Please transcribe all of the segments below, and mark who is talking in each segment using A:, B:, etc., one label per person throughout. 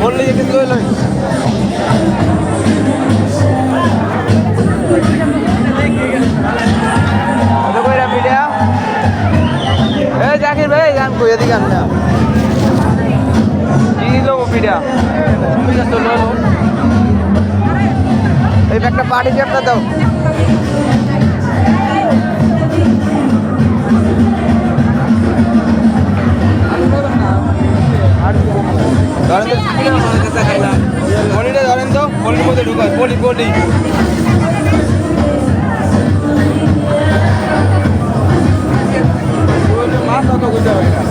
A: বললি যে কিন্তু জাকির ভাই গান কই এদিকে গান না কি লোক পিঠা এই একটা পার্টি চেপটা দাও পলিটা ধরেন তো পলির মধ্যে ঢুকায় পলি পলি মাছ অত করতে হবে না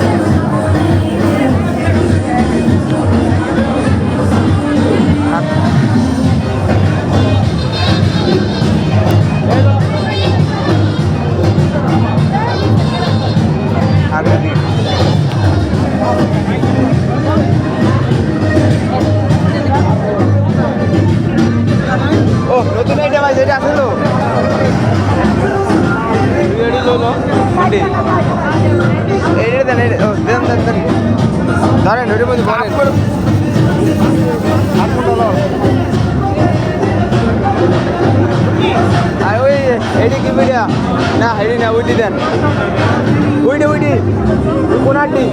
A: ও নতুন আইটেম আছে এটা আসলো এইটা দেন দেন দেন দেন ধরেন ওইটার মধ্যে ধরেন আর ওই এইটি কি পিঠা না হেডি না উইটি দেন উইটি উইটি কোন আটটি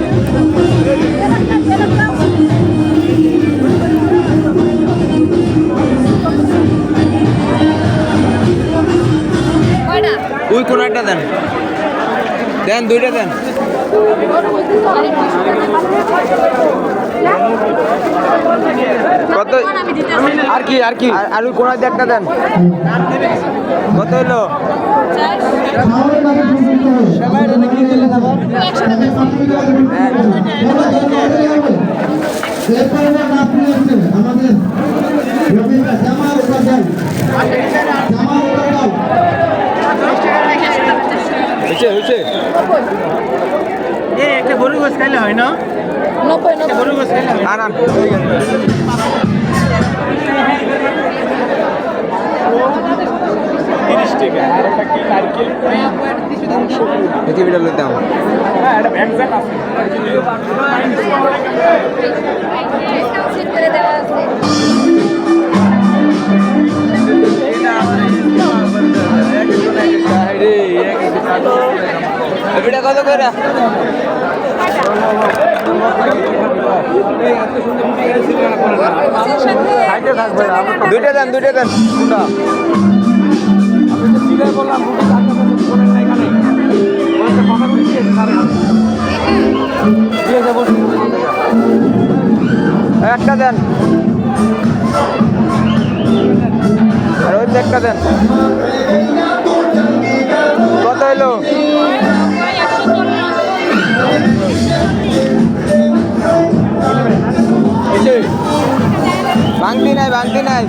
A: ওই কোন একটা দেন দেন দুইটা দেন কত আর কি আর ওই কোন একটা দেন কত হলো হয়েছে
B: একটা গরু গোস খাইলে হয় না 90 গরু গোস খাইলে হয়
A: আনান পৃথিবীটা লইতাম এটা কত করে দুইটা দেন কোনটা একটা দেন আর ওই একটা দেন কত হলো ভাঙতি নাই